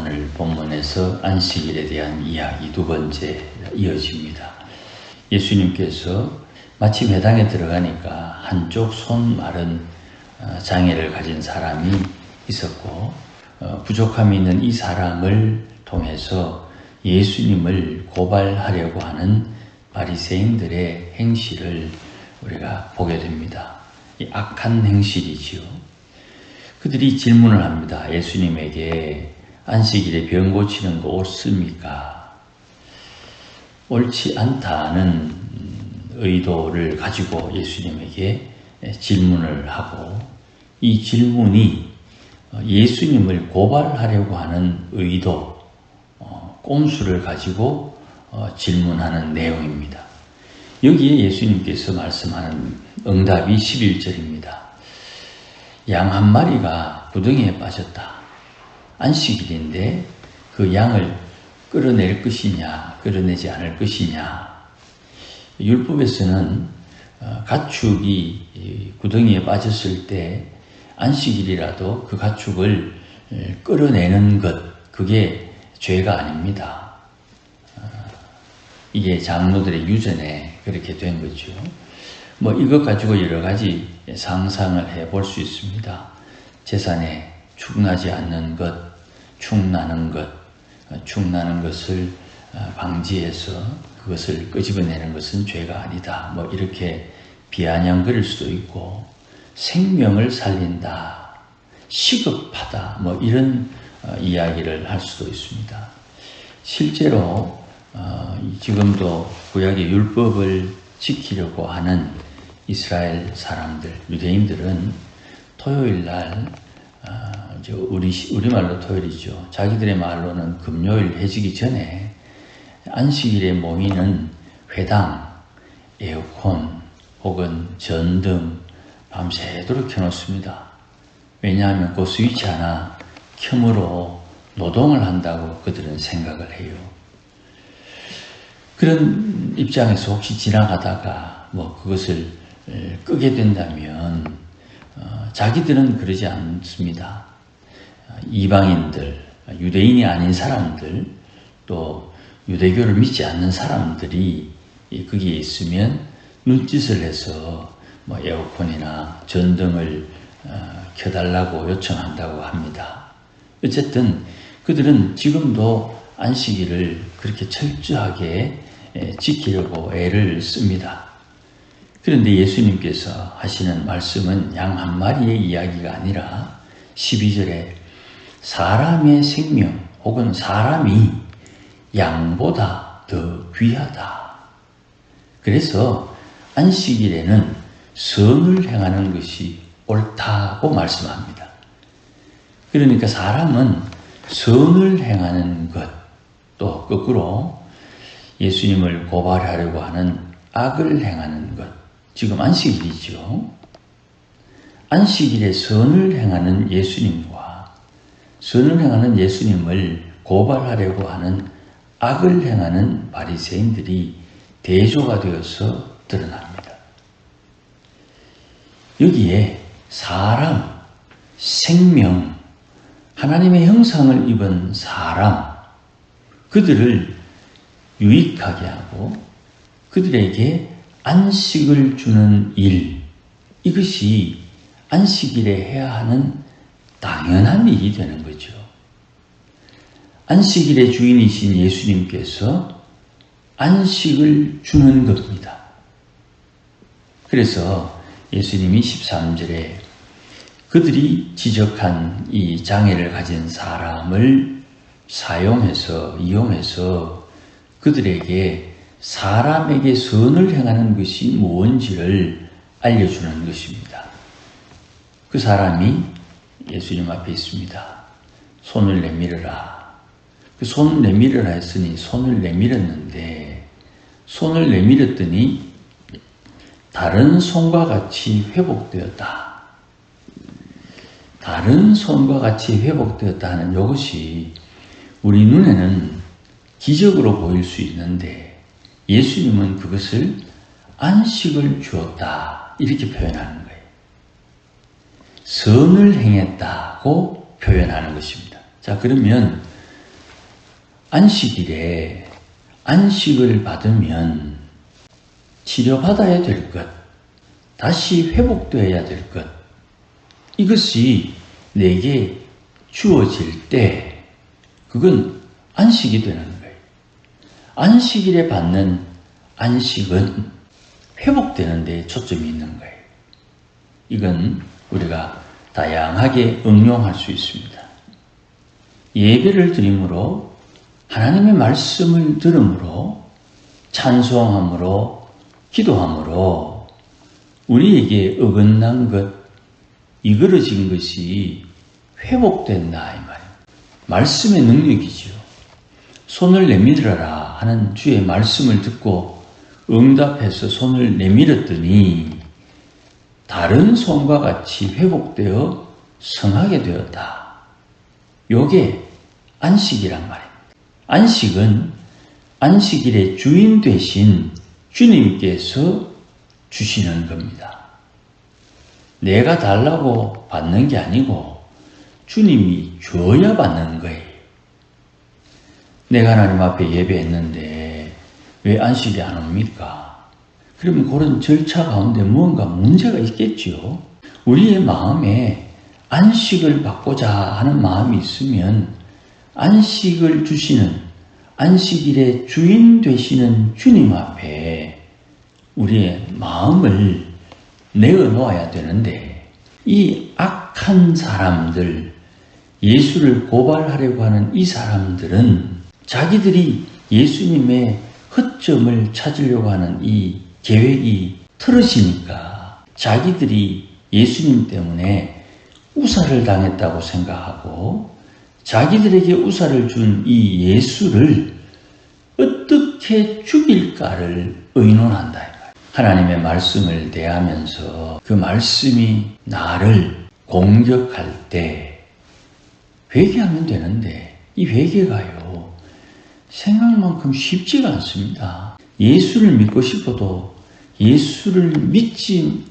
오늘 본문에서 안식일에 대한 이야기 두 번째 이어집니다. 예수님께서 마침 회당에 들어가니까 한쪽 손 마른 장애를 가진 사람이 있었고 부족함이 있는 이 사람을 통해서 예수님을 고발하려고 하는 바리새인들의 행실을 우리가 보게 됩니다. 이 악한 행실이지요. 그들이 질문을 합니다. 예수님에게 안식일에 병 고치는 거 옳습니까? 옳지 않다는 의도를 가지고 예수님에게 질문을 하고 이 질문이 예수님을 고발하려고 하는 의도, 꼼수를 가지고 질문하는 내용입니다. 여기에 예수님께서 말씀하는 응답이 11절입니다. 양 한 마리가 구덩이에 빠졌다. 안식일인데 그 양을 끌어낼 것이냐, 끌어내지 않을 것이냐. 율법에서는 가축이 구덩이에 빠졌을 때 안식일이라도 그 가축을 끌어내는 것, 그게 죄가 아닙니다. 이게 장로들의 유전에 그렇게 된 거죠. 이것 가지고 여러 가지 상상을 해볼 수 있습니다. 재산에 축나지 않는 것, 축나는 것을 방지해서 그것을 끄집어내는 것은 죄가 아니다. 이렇게 비아냥거릴 수도 있고, 생명을 살린다, 시급하다, 이런 이야기를 할 수도 있습니다. 실제로 지금도 구약의 율법을 지키려고 하는 이스라엘 사람들, 유대인들은 토요일 날, 우리말로 토요일이죠. 자기들의 말로는 금요일 해지기 전에 안식일에 모이는 회당, 에어컨 혹은 전등 밤새도록 켜놓습니다. 왜냐하면 그 스위치 하나 켬으로 노동을 한다고 그들은 생각을 해요. 그런 입장에서 혹시 지나가다가 그것을 끄게 된다면 자기들은 그러지 않습니다. 이방인들, 유대인이 아닌 사람들, 또 유대교를 믿지 않는 사람들이 거기에 있으면 눈짓을 해서 에어컨이나 전등을 켜달라고 요청한다고 합니다. 어쨌든 그들은 지금도 안식일을 그렇게 철저하게 지키려고 애를 씁니다. 그런데 예수님께서 하시는 말씀은 양 한 마리의 이야기가 아니라 12절에 사람의 생명 혹은 사람이 양보다 더 귀하다. 그래서 안식일에는 선을 행하는 것이 옳다고 말씀합니다. 그러니까 사람은 선을 행하는 것, 또 거꾸로 예수님을 고발하려고 하는 악을 행하는 것, 지금 안식일이죠. 안식일에 선을 행하는 예수님과 선을 행하는 예수님을 고발하려고 하는 악을 행하는 바리새인들이 대조가 되어서 드러납니다. 여기에 사람, 생명, 하나님의 형상을 입은 사람, 그들을 유익하게 하고 그들에게 안식을 주는 일, 이것이 안식일에 해야 하는 당연한 일이 되는 거죠. 안식일의 주인이신 예수님께서 안식을 주는 겁니다. 그래서 예수님이 13절에 그들이 지적한 이 장애를 가진 사람을 이용해서 그들에게 사람에게 선을 행하는 것이 무엇인지를 알려주는 것입니다. 그 사람이 예수님 앞에 있습니다. 손을 내밀어라. 그 손을 내밀어라 했으니 손을 내밀었는데 손을 내밀었더니 다른 손과 같이 회복되었다. 다른 손과 같이 회복되었다 하는 이것이 우리 눈에는 기적으로 보일 수 있는데 예수님은 그것을 안식을 주었다 이렇게 표현하는 거예요. 선을 행했다고 표현하는 것입니다. 자, 그러면 안식일에 안식을 받으면 치료받아야 될 것, 다시 회복되어야 될 것, 이것이 내게 주어질 때 그건 안식이 되는 거예요. 안식일에 받는 안식은 회복되는 데 초점이 있는 거예요. 이건 우리가 다양하게 응용할 수 있습니다. 예배를 드림으로 하나님의 말씀을 들음으로 찬송함으로 기도함으로 우리에게 어긋난 것, 이그러진 것이 회복된다 이 말이에요. 말씀의 능력이지요. 손을 내밀어라 하는 주의 말씀을 듣고 응답해서 손을 내밀었더니 다른 손과 같이 회복되어 성하게 되었다. 요게 안식이란 말입니다. 안식은 안식일의 주인 되신 주님께서 주시는 겁니다. 내가 달라고 받는 게 아니고 주님이 줘야 받는 거예요. 내가 하나님 앞에 예배했는데 왜 안식이 안 옵니까? 그러면 그런 절차 가운데 무언가 문제가 있겠지요. 우리의 마음에 안식을 받고자 하는 마음이 있으면 안식을 주시는 안식일의 주인 되시는 주님 앞에 우리의 마음을 내어놓아야 되는데 이 악한 사람들, 예수를 고발하려고 하는 이 사람들은 자기들이 예수님의 허점을 찾으려고 하는 이 계획이 틀어지니까 자기들이 예수님 때문에 우사를 당했다고 생각하고 자기들에게 우사를 준 이 예수를 어떻게 죽일까를 의논한다. 하나님의 말씀을 대하면서 그 말씀이 나를 공격할 때 회개하면 되는데 이 회개가요 생각만큼 쉽지가 않습니다. 예수를 믿고 싶어도 예수를 믿지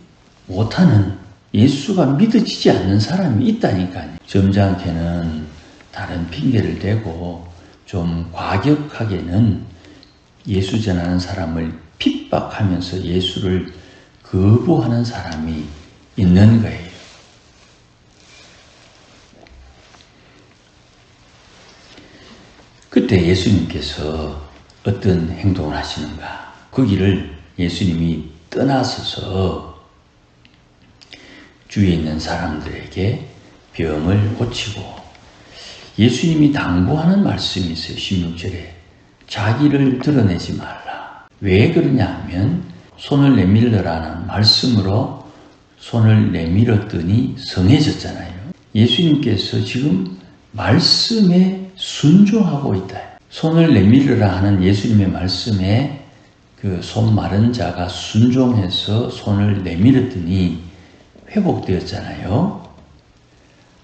못하는, 예수가 믿어지지 않는 사람이 있다니까요. 점잖게는 다른 핑계를 대고 좀 과격하게는 예수 전하는 사람을 핍박하면서 예수를 거부하는 사람이 있는 거예요. 그때 예수님께서 어떤 행동을 하시는가? 거기를 예수님이 떠나서서 주위에 있는 사람들에게 병을 고치고 예수님이 당부하는 말씀이 있어요. 16절에 자기를 드러내지 말라. 왜 그러냐 하면 손을 내밀으라는 말씀으로 손을 내밀었더니 성해졌잖아요. 예수님께서 지금 말씀에 순종하고 있다. 손을 내밀으라 하는 예수님의 말씀에 그 손 마른 자가 순종해서 손을 내밀었더니 회복되었잖아요.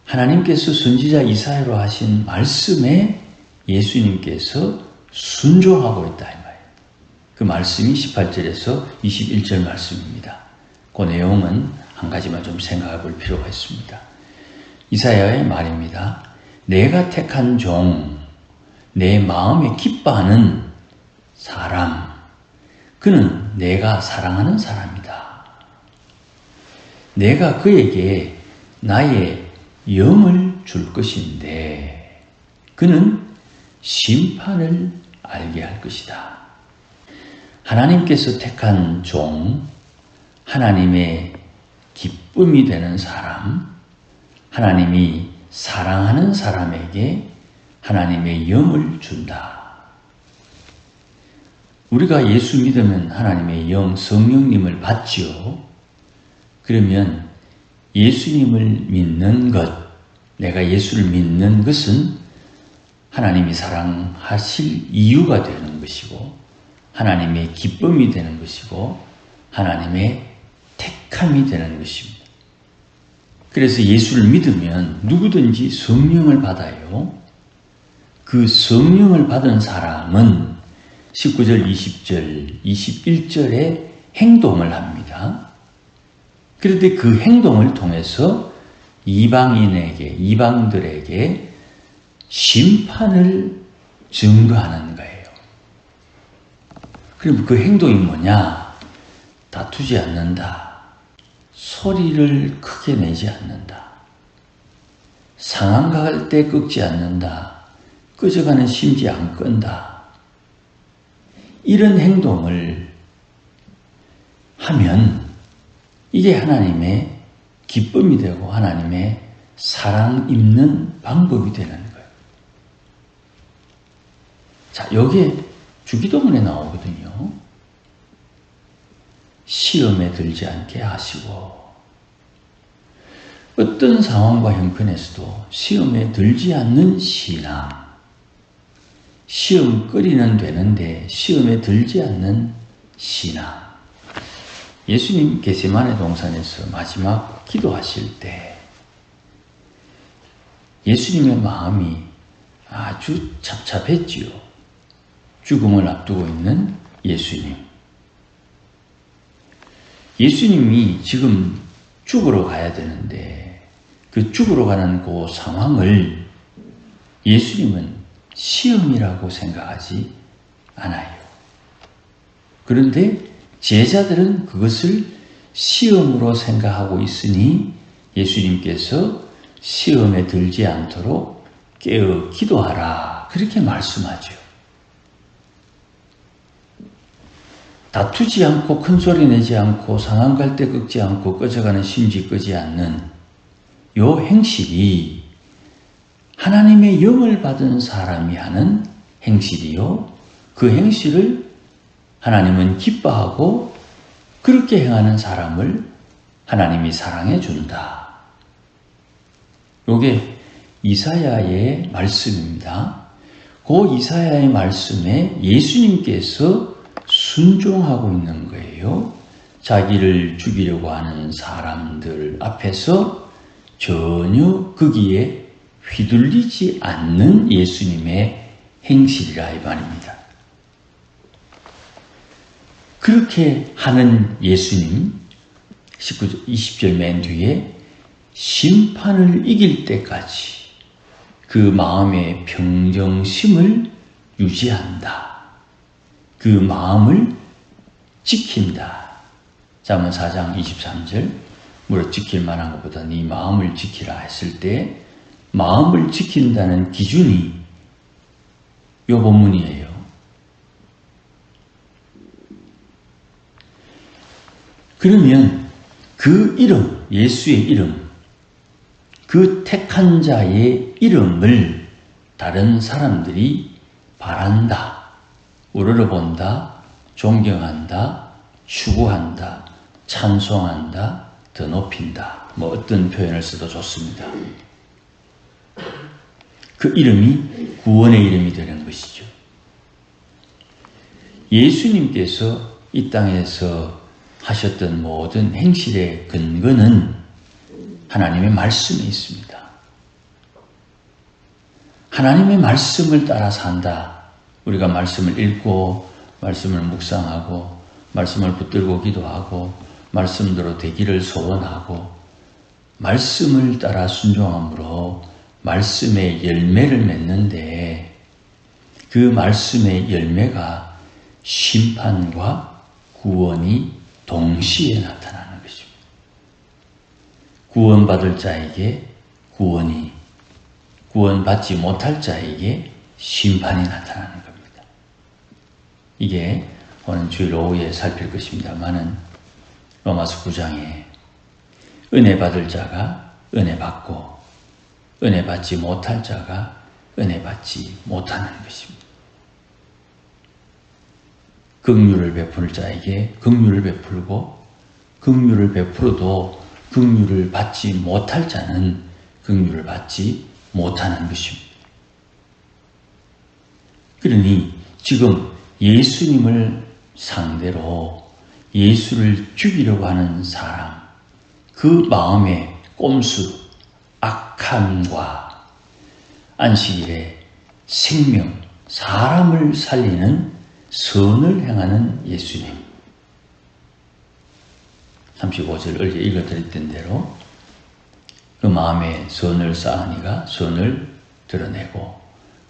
하나님께서 선지자 이사야로 하신 말씀에 예수님께서 순종하고 있다 이 말이에요. 그 말씀이 18절에서 21절 말씀입니다. 그 내용은 한 가지만 좀 생각해 볼 필요가 있습니다. 이사야의 말입니다. 내가 택한 종, 내 마음에 기뻐하는 사람, 그는 내가 사랑하는 사람이다. 내가 그에게 나의 영을 줄 것인데 그는 심판을 알게 할 것이다. 하나님께서 택한 종, 하나님의 기쁨이 되는 사람, 하나님이 사랑하는 사람에게 하나님의 영을 준다. 우리가 예수 믿으면 하나님의 영, 성령님을 받지요. 그러면 예수님을 믿는 것, 내가 예수를 믿는 것은 하나님이 사랑하실 이유가 되는 것이고 하나님의 기쁨이 되는 것이고 하나님의 택함이 되는 것입니다. 그래서 예수를 믿으면 누구든지 성령을 받아요. 그 성령을 받은 사람은 19절, 20절, 21절에 행동을 합니다. 그런데 그 행동을 통해서 이방인에게, 이방들에게 심판을 증거하는 거예요. 그럼 그 행동이 뭐냐? 다투지 않는다. 소리를 크게 내지 않는다. 상황 갈 때 꺾지 않는다. 꺼져가는 심지 안 끈다. 이런 행동을 하면 이게 하나님의 기쁨이 되고 하나님의 사랑 입는 방법이 되는 거예요. 자, 여기에 주기도문에 나오거든요. 시험에 들지 않게 하시고, 어떤 상황과 형편에서도 시험에 들지 않는 신앙, 시험거리는 되는데 시험에 들지 않는 신앙. 예수님 겟세마네 동산에서 마지막 기도하실 때 예수님의 마음이 아주 착잡했지요. 죽음을 앞두고 있는 예수님. 예수님이 지금 죽으러 가야 되는데 그 죽으러 가는 그 상황을 예수님은 시험이라고 생각하지 않아요. 그런데 제자들은 그것을 시험으로 생각하고 있으니 예수님께서 시험에 들지 않도록 깨어 기도하라, 그렇게 말씀하죠. 다투지 않고 큰소리 내지 않고 상황 갈 때 꺾지 않고 꺼져가는 심지 끄지 않는 요 행실이 하나님의 영을 받은 사람이 하는 행실이요. 그 행실을 하나님은 기뻐하고 그렇게 행하는 사람을 하나님이 사랑해 준다. 요게 이사야의 말씀입니다. 그 이사야의 말씀에 예수님께서 순종하고 있는 거예요. 자기를 죽이려고 하는 사람들 앞에서 전혀 거기에 휘둘리지 않는 예수님의 행실이라 이 말입니다. 그렇게 하는 예수님, 20절 맨 뒤에 심판을 이길 때까지 그 마음의 평정심을 유지한다. 그 마음을 지킨다. 잠언 4장 23절, 무릇 지킬 만한 것보다 네 마음을 지키라 했을 때 마음을 지킨다는 기준이 요 본문이에요. 그러면 그 이름, 예수의 이름, 그 택한 자의 이름을 다른 사람들이 바란다, 우러러본다, 존경한다, 추구한다, 찬송한다, 더 높인다. 뭐 어떤 표현을 써도 좋습니다. 그 이름이 구원의 이름이 되는 것이죠. 예수님께서 이 땅에서 하셨던 모든 행실의 근거는 하나님의 말씀에 있습니다. 하나님의 말씀을 따라 산다. 우리가 말씀을 읽고 말씀을 묵상하고 말씀을 붙들고 기도하고 말씀대로 되기를 소원하고 말씀을 따라 순종함으로 말씀의 열매를 맺는데 그 말씀의 열매가 심판과 구원이 동시에 나타나는 것입니다. 구원받을 자에게 구원이, 구원받지 못할 자에게 심판이 나타나는 겁니다. 이게 오늘 주일 오후에 살필 것입니다만은 로마서 9장에 은혜 받을 자가 은혜 받고 은혜 받지 못할 자가 은혜 받지 못하는 것입니다. 긍휼을 베풀 자에게 긍휼을 베풀고 긍휼을 베풀어도 긍휼을 받지 못할 자는 긍휼을 받지 못하는 것입니다. 그러니 지금 예수님을 상대로 예수를 죽이려고 하는 사람, 그 마음의 꼼수, 악함과 안식일에 생명, 사람을 살리는 선을 행하는 예수님. 35절 어제 읽어드렸던 대로 그 마음에 선을 쌓으니가 선을 드러내고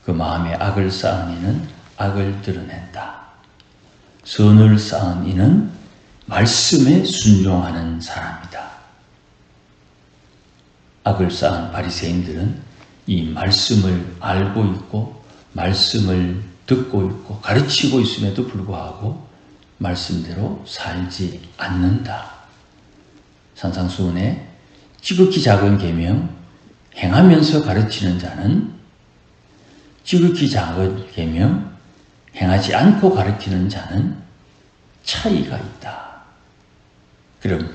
그 마음에 악을 쌓은 이는 악을 드러낸다. 선을 쌓은 이는 말씀에 순종하는 사람이다. 악을 쌓은 바리새인들은 이 말씀을 알고 있고 말씀을 듣고 있고 가르치고 있음에도 불구하고 말씀대로 살지 않는다. 산상수훈에 지극히 작은 계명 행하면서 가르치는 자는 지극히 작은 계명 행하지 않고 가르치는 자는 차이가 있다. 그럼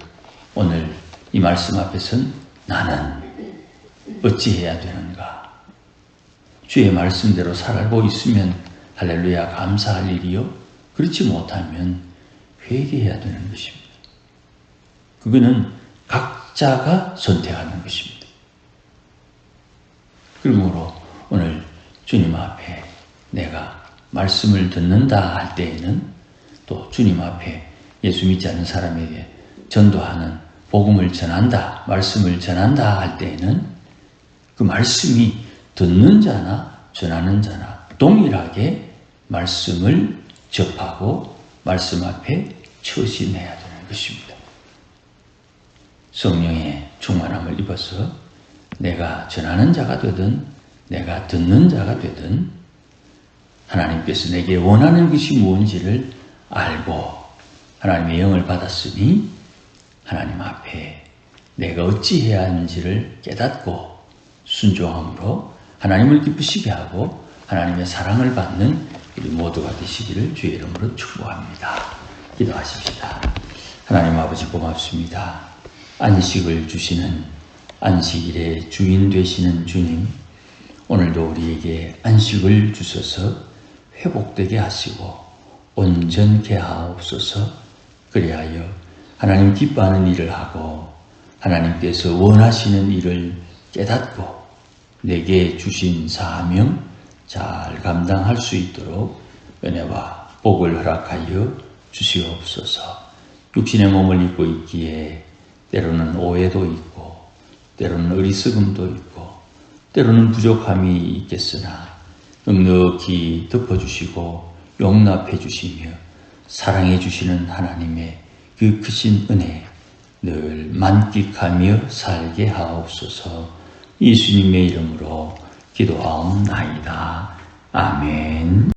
오늘 이 말씀 앞에서는 나는 어찌해야 되는가? 주의 말씀대로 살고 있으면 할렐루야 감사할 일이요. 그렇지 못하면 회개해야 되는 것입니다. 그거는 각자가 선택하는 것입니다. 그러므로 오늘 주님 앞에 내가 말씀을 듣는다 할 때에는 또 주님 앞에 예수 믿지 않는 사람에게 전도하는 복음을 전한다, 말씀을 전한다 할 때에는 그 말씀이 듣는 자나 전하는 자나 동일하게 말씀을 접하고 말씀 앞에 처신해야 되는 것입니다. 성령의 충만함을 입어서 내가 전하는 자가 되든 내가 듣는 자가 되든 하나님께서 내게 원하는 것이 무엇인지를 알고 하나님의 영을 받았으니 하나님 앞에 내가 어찌해야 하는지를 깨닫고 순종함으로 하나님을 기쁘시게 하고 하나님의 사랑을 받는 우리 모두가 되시기를 주의 이름으로 축복합니다. 기도하십시다. 하나님 아버지 고맙습니다. 안식을 주시는 안식일의 주인 되시는 주님, 오늘도 우리에게 안식을 주셔서 회복되게 하시고 온전케 하옵소서. 그리하여 하나님 기뻐하는 일을 하고 하나님께서 원하시는 일을 깨닫고 내게 주신 사명 잘 감당할 수 있도록 은혜와 복을 허락하여 주시옵소서. 육신의 몸을 입고 있기에 때로는 오해도 있고 때로는 어리석음도 있고 때로는 부족함이 있겠으나 넉넉히 덮어주시고 용납해 주시며 사랑해 주시는 하나님의 그 크신 은혜 늘 만끽하며 살게 하옵소서. 예수님의 이름으로 기도하옵나이다. 아멘.